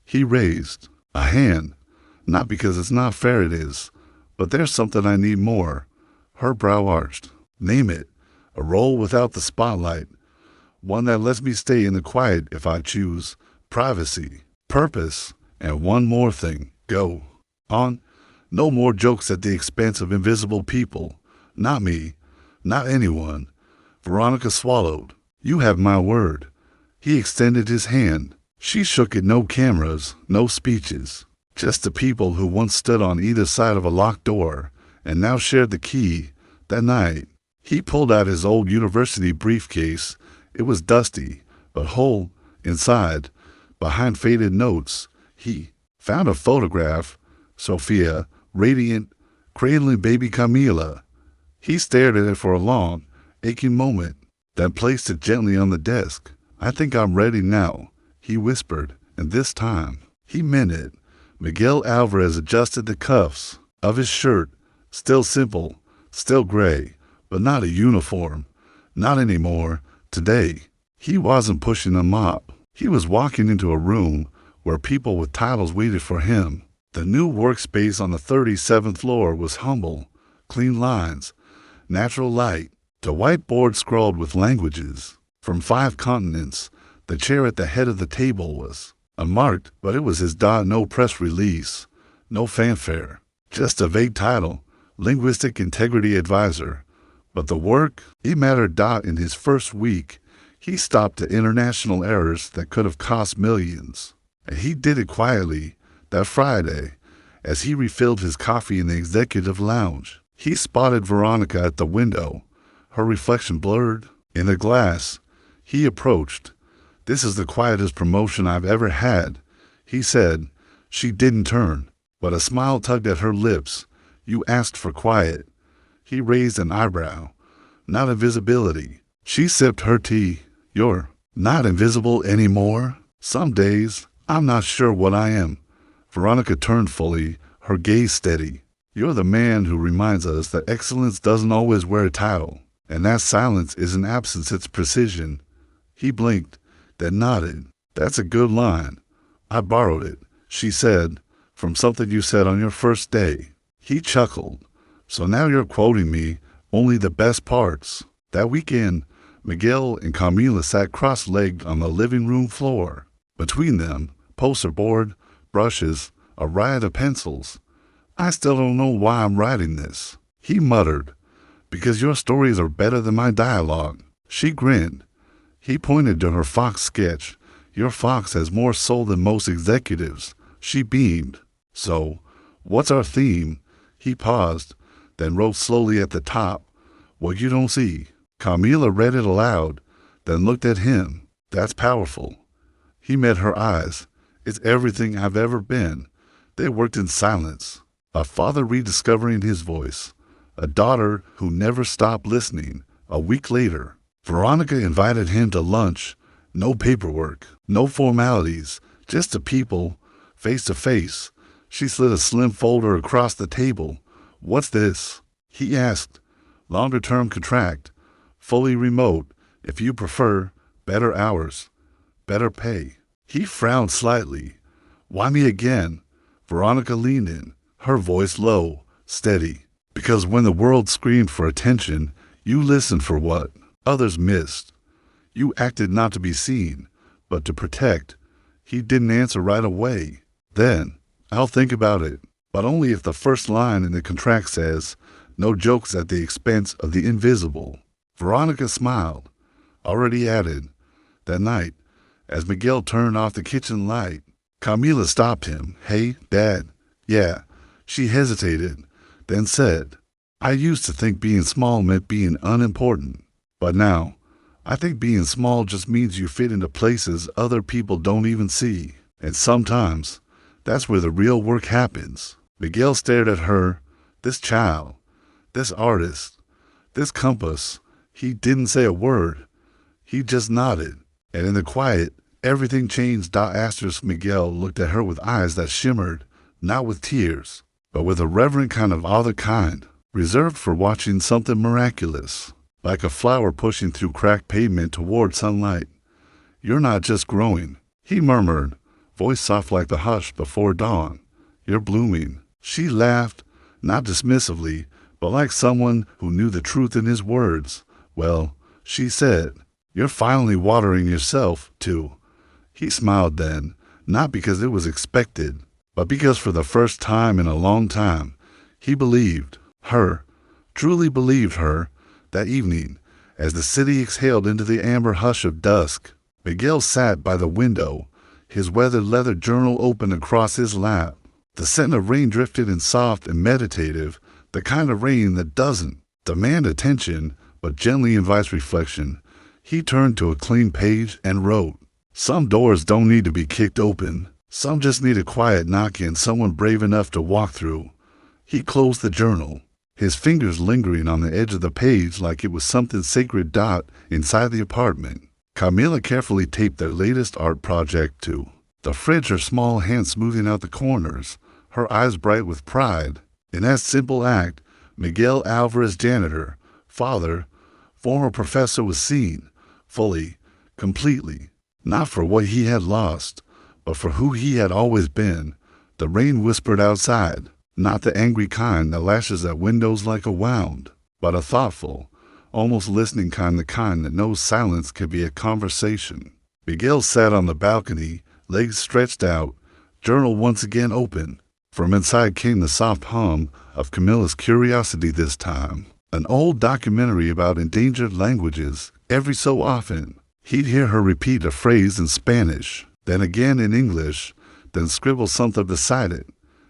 He raised a hand. Not because it's not fair, it is. But there's something I need more. Her brow arched. Name it. A role without the spotlight. One that lets me stay in the quiet if I choose. Privacy, purpose, and one more thing. Go on. No more jokes at the expense of invisible people. Not me. Not anyone. Veronica swallowed. You have my word. He extended his hand. She shook it. No cameras, no speeches. Just the people who once stood on either side of a locked door and now shared the key. That night, he pulled out his old university briefcase. It was dusty, but whole inside. Behind faded notes, he found a photograph. Sophia, radiant, cradling baby Camila. He stared at it for a long, aching moment, then placed it gently on the desk. I think I'm ready now, he whispered, and this time, he meant it. Miguel Alvarez adjusted the cuffs of his shirt, still simple, still gray, but not a uniform. Not anymore. Today, he wasn't pushing a mop. He was walking into a room where people with titles waited for him. The new workspace on the 37th floor was humble, clean lines, natural light. The whiteboard scrawled with languages from 5 continents. The chair at the head of the table was unmarked, but it was his dot. No press release, no fanfare, just a vague title, Linguistic Integrity Advisor. But the work, it mattered. In his first week, he stopped at international errors that could have cost millions. And he did it quietly. That Friday, as he refilled his coffee in the executive lounge, he spotted Veronica at the window, her reflection blurred in the glass. He approached. This is the quietest promotion I've ever had, he said. She didn't turn, but a smile tugged at her lips. You asked for quiet. He raised an eyebrow. Not invisibility. She sipped her tea. You're not invisible anymore? Some days, I'm not sure what I am. Veronica turned fully, her gaze steady. You're the man who reminds us that excellence doesn't always wear a title, and that silence isn't absence, it's precision. He blinked, then nodded. That's a good line. I borrowed it, she said, from something you said on your first day. He chuckled. So now you're quoting me, only the best parts. That weekend, Miguel and Camila sat cross-legged on the living room floor. Between them, poster board, brushes, a riot of pencils. I still don't know why I'm writing this, he muttered. Because your stories are better than my dialogue. She grinned. He pointed to her Fox sketch. Your Fox has more soul than most executives. She beamed. So, what's our theme? He paused, then wrote slowly at the top. What you don't see. Camila read it aloud, then looked at him. That's powerful. He met her eyes. It's everything I've ever been. They worked in silence. A father rediscovering his voice. A daughter who never stopped listening. A week later, Veronica invited him to lunch. No paperwork, no formalities, just the people, face to face. She slid a slim folder across the table. What's this? He asked. Longer-term contract. Fully remote, if you prefer. Better hours. Better pay. He frowned slightly. Why me again? Veronica leaned in, her voice low, steady. Because when the world screamed for attention, you listened for what others missed. You acted not to be seen, but to protect. He didn't answer right away. Then, I'll think about it, but only if the first line in the contract says, no jokes at the expense of the invisible. Veronica smiled. Already added. That night, as Miguel turned off the kitchen light, Camila stopped him. Hey, Dad. Yeah. She hesitated, then said, I used to think being small meant being unimportant, but now, I think being small just means you fit into places other people don't even see. And sometimes, that's where the real work happens. Miguel stared at her. This child, this artist, this compass. He didn't say a word. He just nodded. And in the quiet, everything changed. Miguel looked at her with eyes that shimmered, not with tears, but with a reverent kind of other kind, reserved for watching something miraculous, like a flower pushing through cracked pavement toward sunlight. You're not just growing, he murmured, voice soft like the hush before dawn. You're blooming. She laughed, not dismissively, but like someone who knew the truth in his words. Well, she said, you're finally watering yourself, too. He smiled then, not because it was expected, but because for the first time in a long time, he believed her, truly believed her, that evening, as the city exhaled into the amber hush of dusk. Miguel sat by the window, his weathered leather journal open across his lap. The scent of rain drifted in soft and meditative, the kind of rain that doesn't demand attention, but gently invites reflection. He turned to a clean page and wrote, "Some doors don't need to be kicked open. Some just need a quiet knock and someone brave enough to walk through." He closed the journal, his fingers lingering on the edge of the page like it was something sacred inside the apartment. Camila carefully taped their latest art project to the fridge, her small hand smoothing out the corners, her eyes bright with pride. In that simple act, Miguel Alvarez, janitor, father, former professor, was seen, fully, completely, not for what he had lost, but for who he had always been. The rain whispered outside, not the angry kind that lashes at windows like a wound, but a thoughtful, almost listening kind, the kind that knows silence can be a conversation. Miguel sat on the balcony, legs stretched out, journal once again open. From inside came the soft hum of Camilla's curiosity this time. An old documentary about endangered languages. Every so often, he'd hear her repeat a phrase in Spanish, then again in English, then scribble something beside it.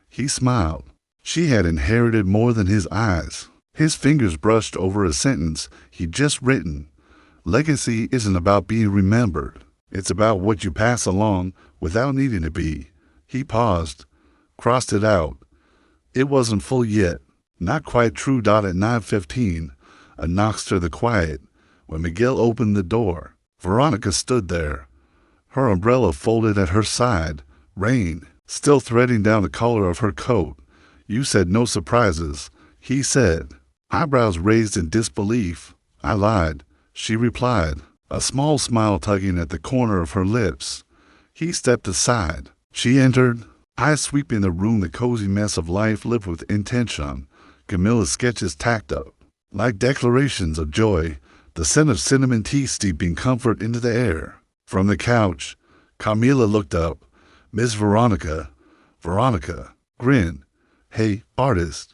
He smiled. She had inherited more than his eyes. His fingers brushed over a sentence he'd just written. Legacy isn't about being remembered. It's about what you pass along without needing to be. He paused, crossed it out. It wasn't full yet. Not quite true. At 9:15, a knock stirred the quiet. When Miguel opened the door, Veronica stood there, her umbrella folded at her side, rain still threading down the collar of her coat. "You said no surprises," he said, eyebrows raised in disbelief. "I lied," she replied, a small smile tugging at the corner of her lips. He stepped aside. She entered, eyes sweeping the room, the cozy mess of life lived with intention. Camilla's sketches tacked up, like declarations of joy, the scent of cinnamon tea steeping comfort into the air. From the couch, Camila looked up. "Miss Veronica." Veronica grinned. "Hey, artist,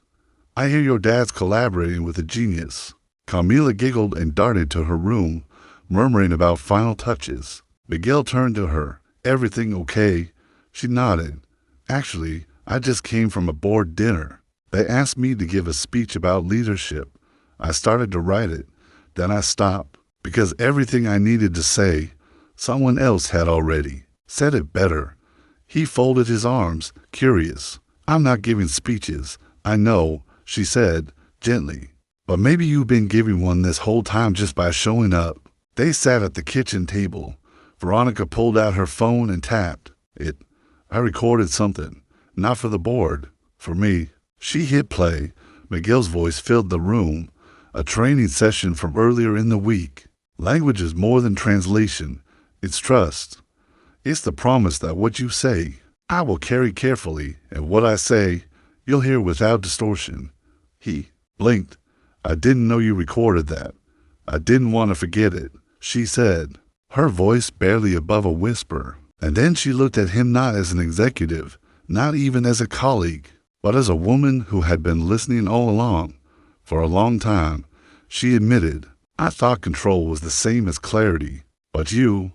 I hear your dad's collaborating with a genius." Camila giggled and darted to her room, murmuring about final touches. Miguel turned to her. "Everything okay?" She nodded. "Actually, I just came from a board dinner. They asked me to give a speech about leadership. I started to write it. Then I stopped, because everything I needed to say, someone else had already said it better." He folded his arms, curious. "I'm not giving speeches, I know," she said, gently. "But maybe you've been giving one this whole time just by showing up." They sat at the kitchen table. Veronica pulled out her phone and tapped it. "I recorded something. Not for the board. For me." She hit play. Miguel's voice filled the room. A training session from earlier in the week. Language is more than translation. It's trust. It's the promise that what you say, I will carry carefully, and what I say, you'll hear without distortion. He blinked. "I didn't know you recorded that. I didn't want to forget it," she said, her voice barely above a whisper. And then she looked at him, not as an executive, not even as a colleague, but as a woman who had been listening all along. For a long time, she admitted, "I thought control was the same as clarity. But you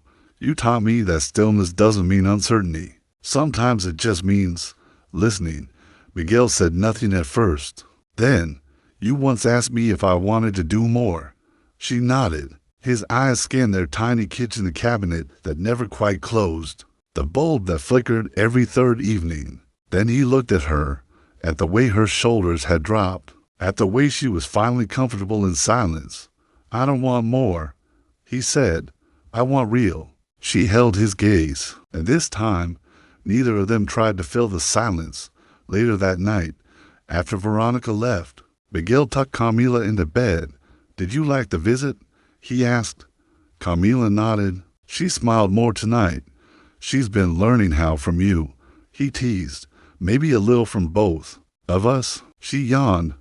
taught me that stillness doesn't mean uncertainty. Sometimes it just means listening." Miguel said nothing at first. "Then, you once asked me if I wanted to do more." She nodded. His eyes scanned their tiny kitchen cabinet that never quite closed, the bulb that flickered every third evening. Then he looked at her, at the way her shoulders had dropped, at the way she was finally comfortable in silence. "I don't want more," he said. "I want real." She held his gaze, and this time, neither of them tried to fill the silence. Later that night, after Veronica left, Miguel tucked Camila into bed. "Did you like the visit?" he asked. Camila nodded. "She smiled more tonight. She's been learning how from you," he teased. "Maybe a little from both of us." She yawned,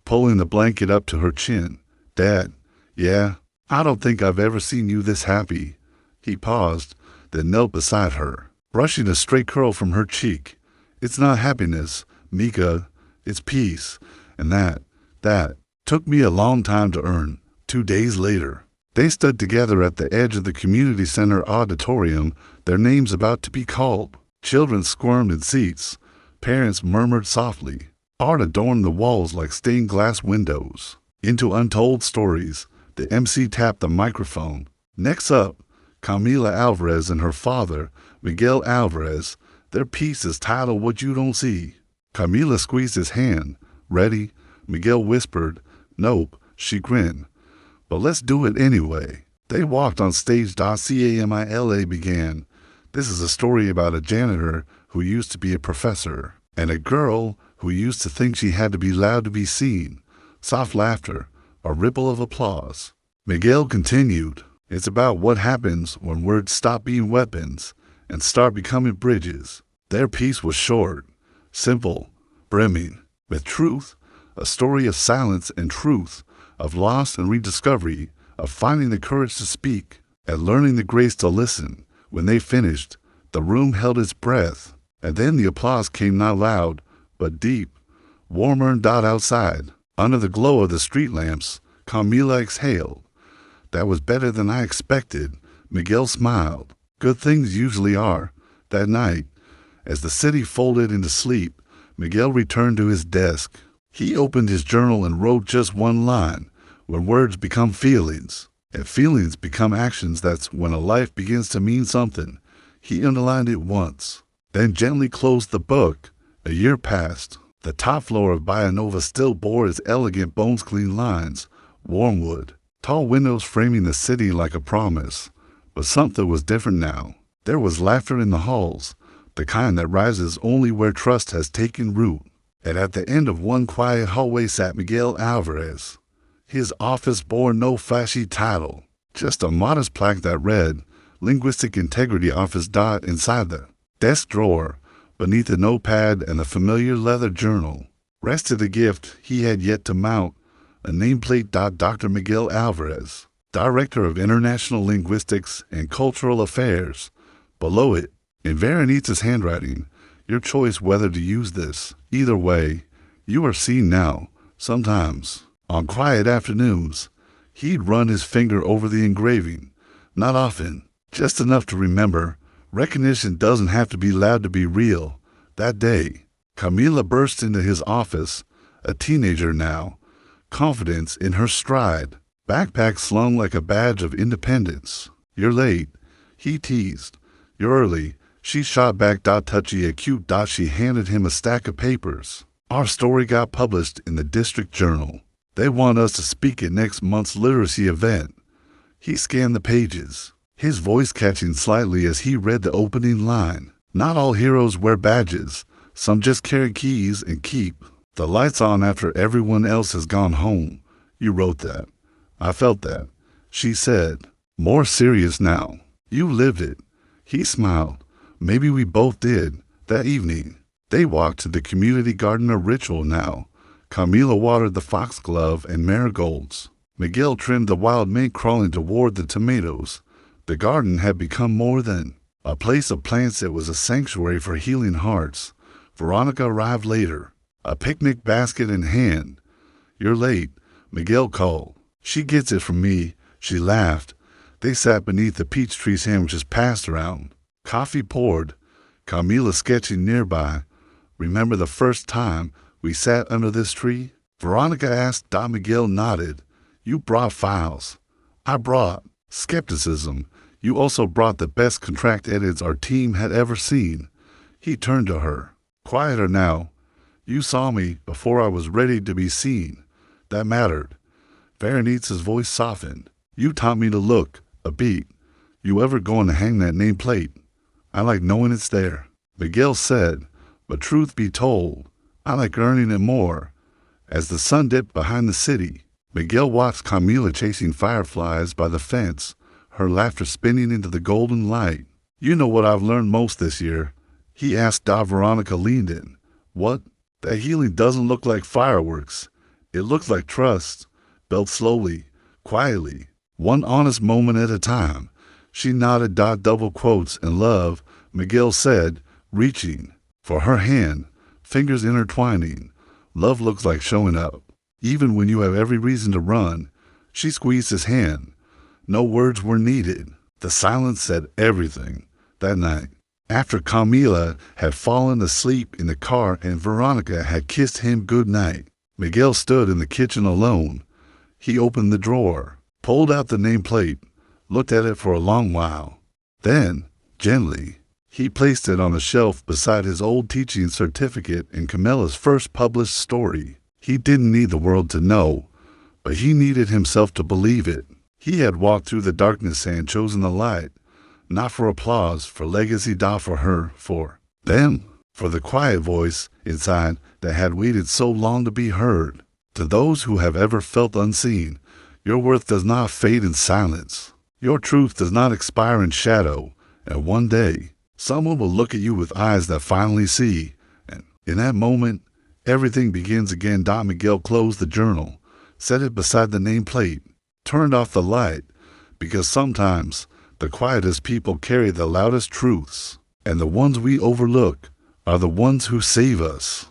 pulling the blanket up to her chin. "Dad, yeah, I don't think I've ever seen you this happy. He paused, then knelt beside her, brushing a stray curl from her cheek. It's not happiness, Mika. It's peace. And that took me a long time to earn. 2 days later, they stood together at the edge of the community center auditorium, their names about to be called. Children squirmed in seats. Parents murmured softly. Art adorned the walls like stained glass windows. Into untold stories, the MC tapped the microphone. Next up, Camila Alvarez and her father, Miguel Alvarez. Their piece is titled What You Don't See. Camila squeezed his hand. Ready? Miguel whispered. Nope, she grinned. But let's do it anyway. They walked on stage. Camila began. This is a story about a janitor who used to be a professor, and a girl who used to think she had to be loud to be seen. Soft laughter, a ripple of applause. Miguel continued. It's about what happens when words stop being weapons and start becoming bridges. Their piece was short, simple, brimming with truth, a story of silence and truth, of loss and rediscovery, of finding the courage to speak and learning the grace to listen. When they finished, the room held its breath, and then the applause came not loud, but deep, warmer. Outside, under the glow of the street lamps, Camila exhaled. That was better than I expected. Miguel smiled. Good things usually are. That night, as the city folded into sleep, Miguel returned to his desk. He opened his journal and wrote just one line. When words become feelings, and feelings become actions, that's when a life begins to mean something. He underlined it once, then gently closed the book. A year passed. The top floor of Bayanova still bore its elegant bones-clean lines, warm wood, tall windows framing the city like a promise. But something was different now. There was laughter in the halls, the kind that rises only where trust has taken root. And at the end of one quiet hallway sat Miguel Alvarez. His office bore no flashy title, just a modest plaque that read, Linguistic Integrity Office. Inside the desk drawer, beneath a notepad and a familiar leather journal, rested a gift he had yet to mount, a nameplate. Dr. Miguel Alvarez, Director of International Linguistics and Cultural Affairs. Below it, in Veronita's handwriting, your choice whether to use this. Either way, you are seen now. Sometimes, on quiet afternoons, he'd run his finger over the engraving. Not often, just enough to remember. Recognition doesn't have to be loud to be real. That day, Camila burst into his office, a teenager now, confidence in her stride, backpack slung like a badge of independence. You're late, he teased. You're early, she shot back. Touchy a cute. She handed him a stack of papers. Our story got published in the district journal. They want us to speak at next month's literacy event. He scanned the pages, his voice catching slightly as he read the opening line. Not all heroes wear badges. Some just carry keys and keep the lights on after everyone else has gone home. You wrote that. I felt that, she said, more serious now. You lived it. He smiled. Maybe we both did. That evening, they walked to the community garden, a ritual now. Camila watered the foxglove and marigolds. Miguel trimmed the wild mint crawling toward the tomatoes. The garden had become more than a place of plants. It was a sanctuary for healing hearts. Veronica arrived later, a picnic basket in hand. You're late, Miguel called. She gets it from me, she laughed. They sat beneath the peach tree sandwiches passed around. Coffee poured, Camila sketching nearby. Remember the first time we sat under this tree? Veronica asked. Miguel nodded. You brought files. I brought skepticism. You also brought the best contract edits our team had ever seen. He turned to her. Quieter now. You saw me before I was ready to be seen. That mattered. Veronita's voice softened. You taught me to look, a beat. You ever going to hang that nameplate? I like knowing it's there. Miguel said, but truth be told, I like earning it more. As the sun dipped behind the city, Miguel watched Camila chasing fireflies by the fence, her laughter spinning into the golden light. You know what I've learned most this year? He asked. Veronica leaned in. What? That healing doesn't look like fireworks. It looks like trust, built slowly, quietly, one honest moment at a time. She nodded. Double quotes in love, Miguel said, reaching for her hand, fingers intertwining. Love looks like showing up, even when you have every reason to run. She squeezed his hand. No words were needed. The silence said everything. That night, after Camila had fallen asleep in the car and Veronica had kissed him good night, Miguel stood in the kitchen alone. He opened the drawer, pulled out the nameplate, looked at it for a long while. Then, gently, he placed it on a shelf beside his old teaching certificate and Camilla's first published story. He didn't need the world to know, but he needed himself to believe it. He had walked through the darkness and chosen the light, not for applause, for legacy, for her, for them, for the quiet voice inside that had waited so long to be heard. To those who have ever felt unseen, your worth does not fade in silence. Your truth does not expire in shadow, and one day, someone will look at you with eyes that finally see, and in that moment, everything begins again. Miguel closed the journal, set it beside the nameplate, turned off the light, because sometimes the quietest people carry the loudest truths, and the ones we overlook are the ones who save us.